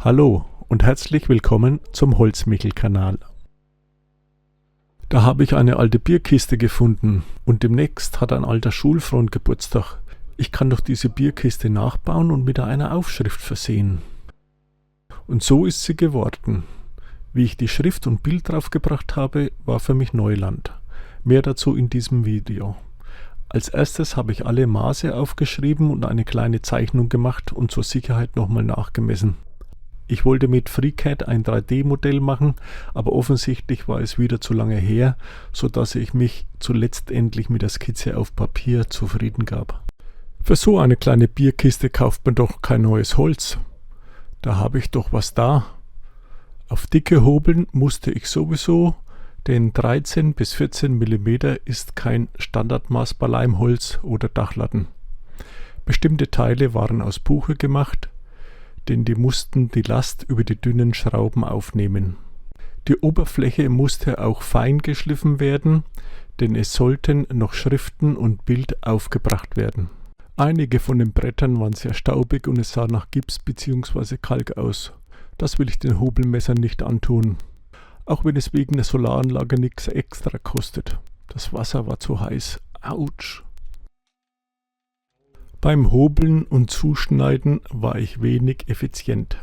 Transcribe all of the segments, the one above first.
Hallo und herzlich willkommen zum Holzmichel-Kanal. Da habe ich eine alte Bierkiste gefunden und demnächst hat ein alter Schulfreund Geburtstag. Ich kann doch diese Bierkiste nachbauen und mit einer Aufschrift versehen. Und so ist sie geworden. Wie ich die Schrift und Bild draufgebracht habe, war für mich Neuland. Mehr dazu in diesem Video. Als erstes habe ich alle Maße aufgeschrieben und eine kleine Zeichnung gemacht und zur Sicherheit nochmal nachgemessen. Ich wollte mit FreeCAD ein 3D-Modell machen, aber offensichtlich war es wieder zu lange her, sodass ich mich zuletzt endlich mit der Skizze auf Papier zufrieden gab. Für so eine kleine Bierkiste kauft man doch kein neues Holz. Da habe ich doch was da. Auf dicke hobeln musste ich sowieso, denn 13 bis 14 mm ist kein Standardmaß bei Leimholz oder Dachlatten. Bestimmte Teile waren aus Buche gemacht, denn die mussten die Last über die dünnen Schrauben aufnehmen. Die Oberfläche musste auch fein geschliffen werden, denn es sollten noch Schriften und Bild aufgebracht werden. Einige von den Brettern waren sehr staubig und es sah nach Gips bzw. Kalk aus. Das will ich den Hobelmessern nicht antun. Auch wenn es wegen der Solaranlage nichts extra kostet. Das Wasser war zu heiß. Autsch! Beim Hobeln und Zuschneiden war ich wenig effizient.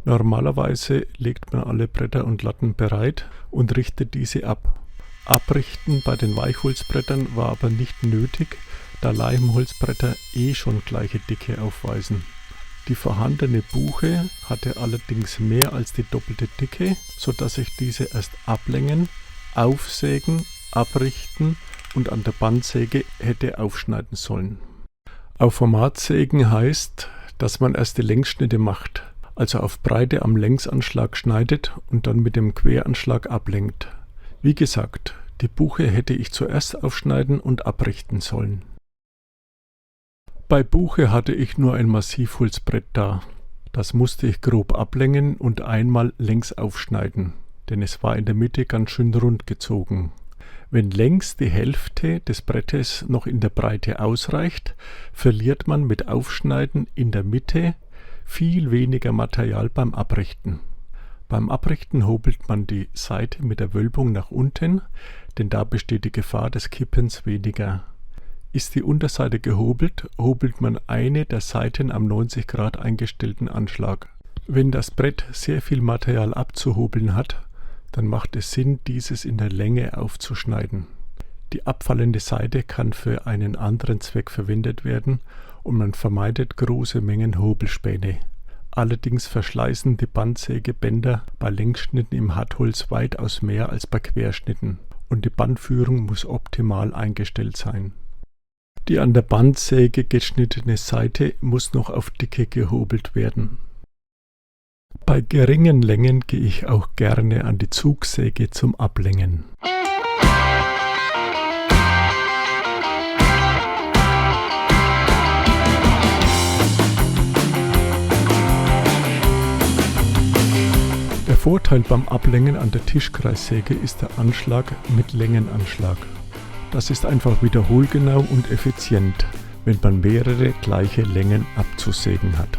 Normalerweise legt man alle Bretter und Latten bereit und richtet diese ab. Abrichten bei den Weichholzbrettern war aber nicht nötig, da Leimholzbretter schon gleiche Dicke aufweisen. Die vorhandene Buche hatte allerdings mehr als die doppelte Dicke, sodass ich diese erst ablängen, aufsägen, abrichten und an der Bandsäge hätte aufschneiden sollen. Auf Formatsägen heißt, dass man erst die Längsschnitte macht, also auf Breite am Längsanschlag schneidet und dann mit dem Queranschlag ablenkt. Wie gesagt, die Buche hätte ich zuerst aufschneiden und abrichten sollen. Bei Buche hatte ich nur ein Massivholzbrett da. Das musste ich grob ablängen und einmal längs aufschneiden, denn es war in der Mitte ganz schön rund gezogen. Wenn längs die Hälfte des Brettes noch in der Breite ausreicht, verliert man mit Aufschneiden in der Mitte viel weniger Material beim Abrichten. Beim Abrichten hobelt man die Seite mit der Wölbung nach unten, denn da besteht die Gefahr des Kippens weniger. Ist die Unterseite gehobelt, hobelt man eine der Seiten am 90 Grad eingestellten Anschlag. Wenn das Brett sehr viel Material abzuhobeln hat, dann macht es Sinn, dieses in der Länge aufzuschneiden. Die abfallende Seite kann für einen anderen Zweck verwendet werden und man vermeidet große Mengen Hobelspäne. Allerdings verschleißen die Bandsägebänder bei Längsschnitten im Hartholz weitaus mehr als bei Querschnitten und die Bandführung muss optimal eingestellt sein. Die an der Bandsäge geschnittene Seite muss noch auf Dicke gehobelt werden. Bei geringen Längen gehe ich auch gerne an die Zugsäge zum Ablängen. Der Vorteil beim Ablängen an der Tischkreissäge ist der Anschlag mit Längenanschlag. Das ist einfach wiederholgenau und effizient, wenn man mehrere gleiche Längen abzusägen hat.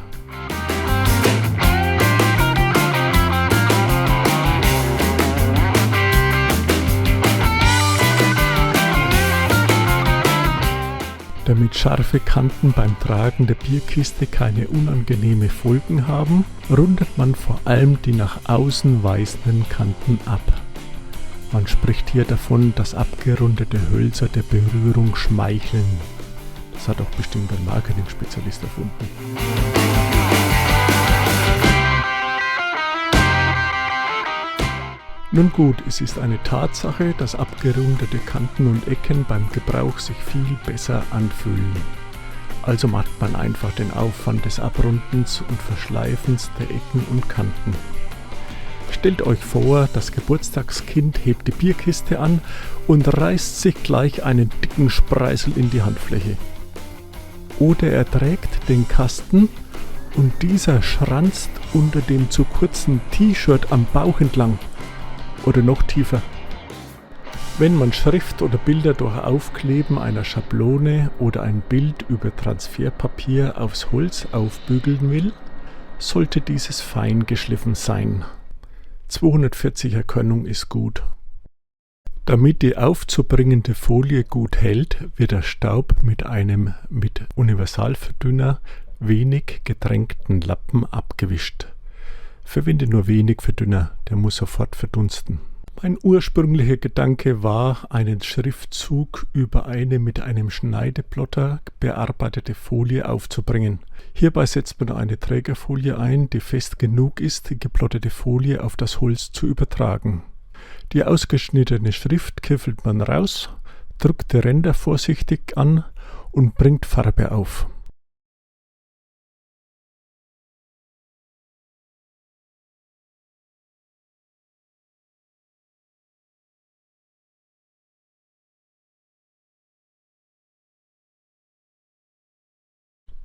Damit scharfe Kanten beim Tragen der Bierkiste keine unangenehme Folgen haben, rundet man vor allem die nach außen weisenden Kanten ab. Man spricht hier davon, dass abgerundete Hölzer der Berührung schmeicheln. Das hat auch bestimmt ein Marketing-Spezialist erfunden. Nun gut, es ist eine Tatsache, dass abgerundete Kanten und Ecken beim Gebrauch sich viel besser anfühlen. Also macht man einfach den Aufwand des Abrundens und Verschleifens der Ecken und Kanten. Stellt euch vor, das Geburtstagskind hebt die Bierkiste an und reißt sich gleich einen dicken Spreißel in die Handfläche. Oder er trägt den Kasten und dieser schranzt unter dem zu kurzen T-Shirt am Bauch entlang. Oder noch tiefer. Wenn man Schrift oder Bilder durch Aufkleben einer Schablone oder ein Bild über Transferpapier aufs Holz aufbügeln will, sollte dieses fein geschliffen sein. 240er Körnung ist gut. Damit die aufzubringende Folie gut hält, wird der Staub mit einem mit Universalverdünner wenig getränkten Lappen abgewischt. Verwende nur wenig Verdünner, der muss sofort verdunsten. Mein ursprünglicher Gedanke war, einen Schriftzug über eine mit einem Schneideplotter bearbeitete Folie aufzubringen. Hierbei setzt man eine Trägerfolie ein, die fest genug ist, die geplottete Folie auf das Holz zu übertragen. Die ausgeschnittene Schrift kiffelt man raus, drückt die Ränder vorsichtig an und bringt Farbe auf.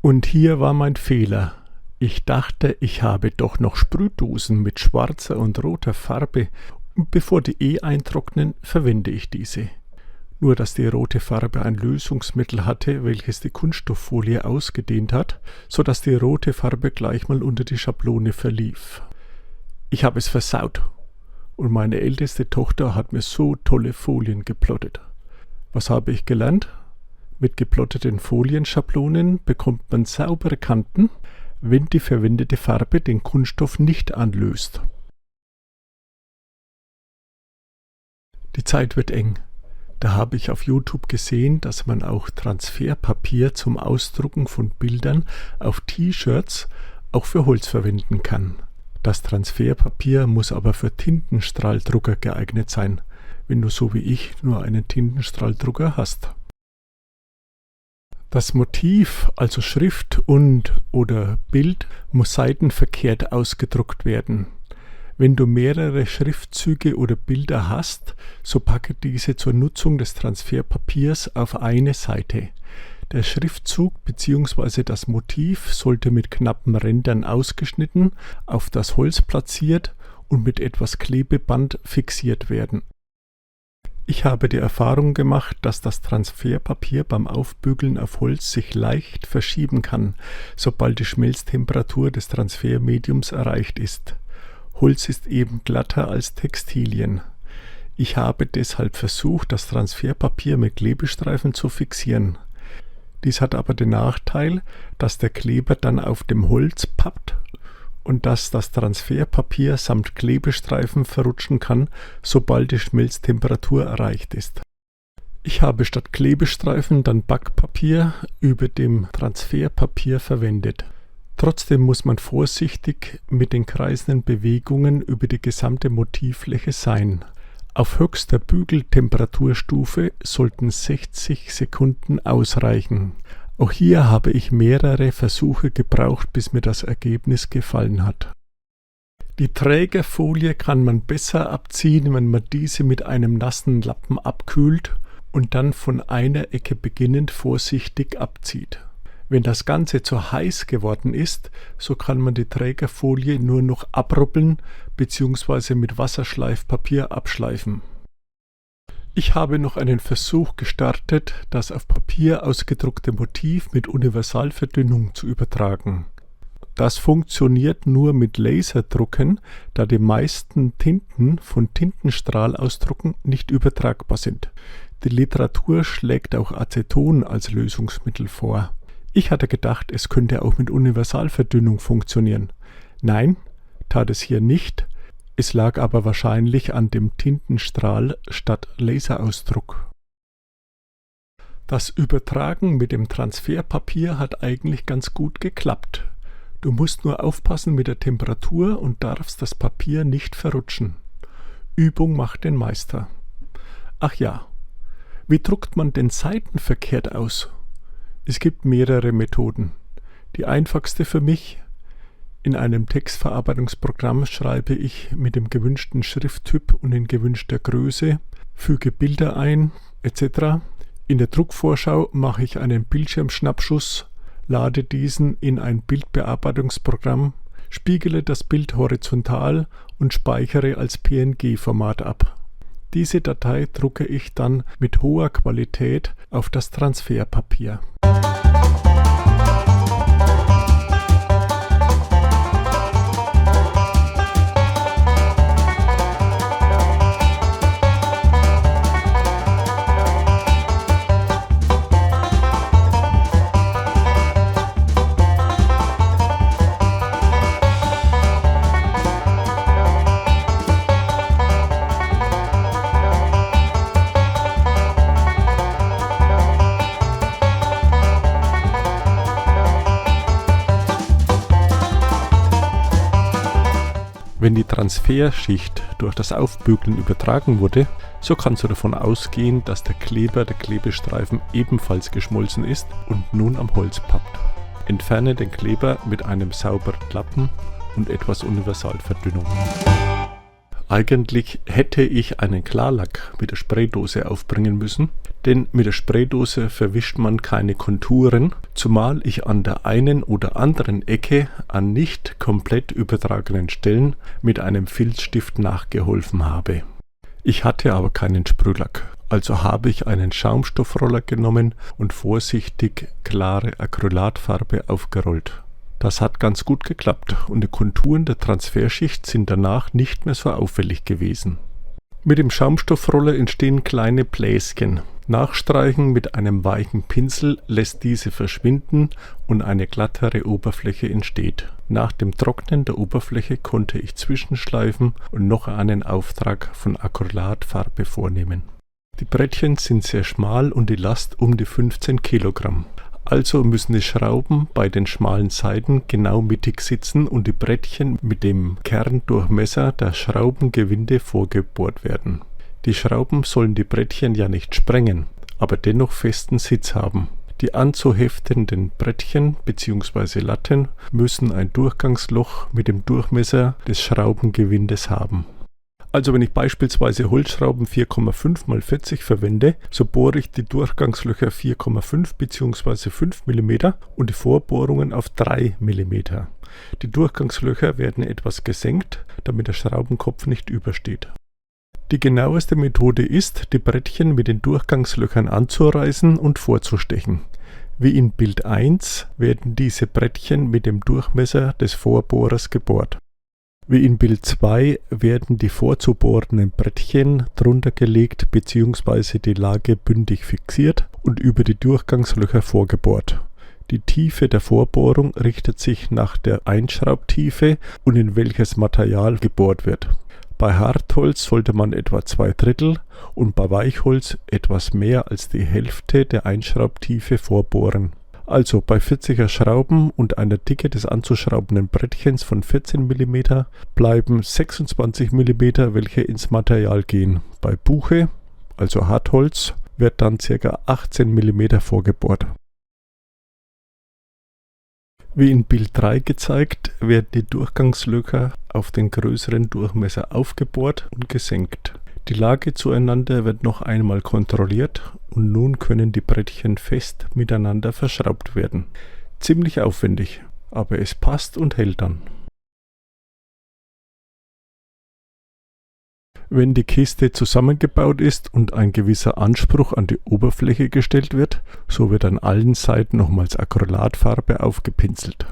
Und hier war mein Fehler. Ich dachte, ich habe doch noch Sprühdosen mit schwarzer und roter Farbe und bevor die eintrocknen, verwende ich diese. Nur dass die rote Farbe ein Lösungsmittel hatte, welches die Kunststofffolie ausgedehnt hat, so dass die rote Farbe gleich mal unter die Schablone verlief. Ich habe es versaut und meine älteste Tochter hat mir so tolle Folien geplottet. Was habe ich gelernt? Mit geplotteten Folienschablonen bekommt man saubere Kanten, wenn die verwendete Farbe den Kunststoff nicht anlöst. Die Zeit wird eng. Da habe ich auf YouTube gesehen, dass man auch Transferpapier zum Ausdrucken von Bildern auf T-Shirts auch für Holz verwenden kann. Das Transferpapier muss aber für Tintenstrahldrucker geeignet sein, wenn du so wie ich nur einen Tintenstrahldrucker hast. Das Motiv, also Schrift und/oder Bild, muss seitenverkehrt ausgedruckt werden. Wenn du mehrere Schriftzüge oder Bilder hast, so packe diese zur Nutzung des Transferpapiers auf eine Seite. Der Schriftzug bzw. das Motiv sollte mit knappen Rändern ausgeschnitten, auf das Holz platziert und mit etwas Klebeband fixiert werden. Ich habe die Erfahrung gemacht, dass das Transferpapier beim Aufbügeln auf Holz sich leicht verschieben kann, sobald die Schmelztemperatur des Transfermediums erreicht ist. Holz ist eben glatter als Textilien. Ich habe deshalb versucht, das Transferpapier mit Klebestreifen zu fixieren. Dies hat aber den Nachteil, dass der Kleber dann auf dem Holz pappt und dass das Transferpapier samt Klebestreifen verrutschen kann, sobald die Schmelztemperatur erreicht ist. Ich habe statt Klebestreifen dann Backpapier über dem Transferpapier verwendet. Trotzdem muss man vorsichtig mit den kreisenden Bewegungen über die gesamte Motivfläche sein. Auf höchster Bügeltemperaturstufe sollten 60 Sekunden ausreichen. Auch hier habe ich mehrere Versuche gebraucht, bis mir das Ergebnis gefallen hat. Die Trägerfolie kann man besser abziehen, wenn man diese mit einem nassen Lappen abkühlt und dann von einer Ecke beginnend vorsichtig abzieht. Wenn das Ganze zu heiß geworden ist, so kann man die Trägerfolie nur noch abrubbeln bzw. mit Wasserschleifpapier abschleifen. Ich habe noch einen Versuch gestartet, das auf Papier ausgedruckte Motiv mit Universalverdünnung zu übertragen. Das funktioniert nur mit Laserdrucken, da die meisten Tinten von Tintenstrahlausdrucken nicht übertragbar sind. Die Literatur schlägt auch Aceton als Lösungsmittel vor. Ich hatte gedacht, es könnte auch mit Universalverdünnung funktionieren. Nein, tat es hier nicht. Es lag aber wahrscheinlich an dem Tintenstrahl statt Laserausdruck. Das Übertragen mit dem Transferpapier hat eigentlich ganz gut geklappt. Du musst nur aufpassen mit der Temperatur und darfst das Papier nicht verrutschen. Übung macht den Meister. Ach ja, wie druckt man denn seitenverkehrt aus? Es gibt mehrere Methoden. Die einfachste für mich: in einem Textverarbeitungsprogramm schreibe ich mit dem gewünschten Schrifttyp und in gewünschter Größe, füge Bilder ein, etc. In der Druckvorschau mache ich einen Bildschirmschnappschuss, lade diesen in ein Bildbearbeitungsprogramm, spiegele das Bild horizontal und speichere als PNG-Format ab. Diese Datei drucke ich dann mit hoher Qualität auf das Transferpapier. Wenn die Transferschicht durch das Aufbügeln übertragen wurde, so kannst du davon ausgehen, dass der Klebestreifen ebenfalls geschmolzen ist und nun am Holz pappt. Entferne den Kleber mit einem sauberen Lappen und etwas Universalverdünnung. Eigentlich hätte ich einen Klarlack mit der Spraydose aufbringen müssen, denn mit der Spraydose verwischt man keine Konturen, zumal ich an der einen oder anderen Ecke an nicht komplett übertragenen Stellen mit einem Filzstift nachgeholfen habe. Ich hatte aber keinen Sprühlack, also habe ich einen Schaumstoffroller genommen und vorsichtig klare Acrylatfarbe aufgerollt. Das hat ganz gut geklappt und die Konturen der Transferschicht sind danach nicht mehr so auffällig gewesen. Mit dem Schaumstoffroller entstehen kleine Bläschen. Nachstreichen mit einem weichen Pinsel lässt diese verschwinden und eine glattere Oberfläche entsteht. Nach dem Trocknen der Oberfläche konnte ich zwischenschleifen und noch einen Auftrag von Acrylatfarbe vornehmen. Die Brettchen sind sehr schmal und die Last um die 15 Kilogramm. Also müssen die Schrauben bei den schmalen Seiten genau mittig sitzen und die Brettchen mit dem Kerndurchmesser der Schraubengewinde vorgebohrt werden. Die Schrauben sollen die Brettchen ja nicht sprengen, aber dennoch festen Sitz haben. Die anzuheftenden Brettchen bzw. Latten müssen ein Durchgangsloch mit dem Durchmesser des Schraubengewindes haben. Also wenn ich beispielsweise Holzschrauben 4,5 x 40 verwende, so bohre ich die Durchgangslöcher 4,5 bzw. 5 mm und die Vorbohrungen auf 3 mm. Die Durchgangslöcher werden etwas gesenkt, damit der Schraubenkopf nicht übersteht. Die genaueste Methode ist, die Brettchen mit den Durchgangslöchern anzureißen und vorzustechen. Wie in Bild 1 werden diese Brettchen mit dem Durchmesser des Vorbohrers gebohrt. Wie in Bild 2 werden die vorzubohrenden Brettchen drunter gelegt bzw. die Lage bündig fixiert und über die Durchgangslöcher vorgebohrt. Die Tiefe der Vorbohrung richtet sich nach der Einschraubtiefe und in welches Material gebohrt wird. Bei Hartholz sollte man etwa 2/3 und bei Weichholz etwas mehr als die Hälfte der Einschraubtiefe vorbohren. Also bei 40er Schrauben und einer Dicke des anzuschraubenden Brettchens von 14 mm bleiben 26 mm, welche ins Material gehen. Bei Buche, also Hartholz, wird dann ca. 18 mm vorgebohrt. Wie in Bild 3 gezeigt, werden die Durchgangslöcher auf den größeren Durchmesser aufgebohrt und gesenkt. Die Lage zueinander wird noch einmal kontrolliert und nun können die Brettchen fest miteinander verschraubt werden. Ziemlich aufwendig, aber es passt und hält dann. Wenn die Kiste zusammengebaut ist und ein gewisser Anspruch an die Oberfläche gestellt wird, so wird an allen Seiten nochmals Acrylatfarbe aufgepinselt.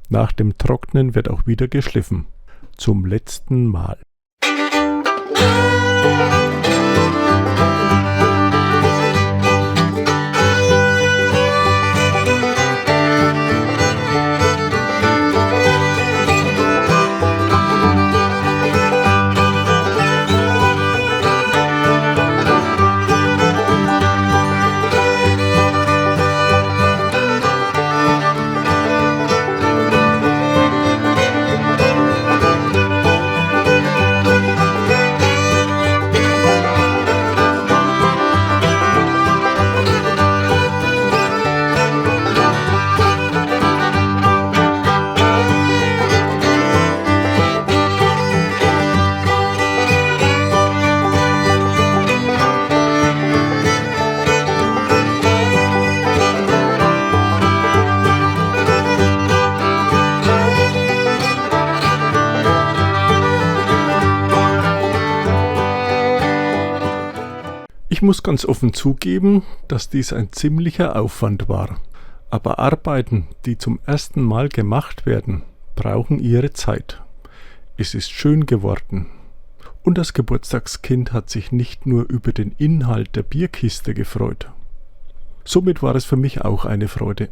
Nach dem Trocknen wird auch wieder geschliffen. Zum letzten Mal. Ich muss ganz offen zugeben, dass dies ein ziemlicher Aufwand war. Aber Arbeiten, die zum ersten Mal gemacht werden, brauchen ihre Zeit. Es ist schön geworden. Und das Geburtstagskind hat sich nicht nur über den Inhalt der Bierkiste gefreut. Somit war es für mich auch eine Freude.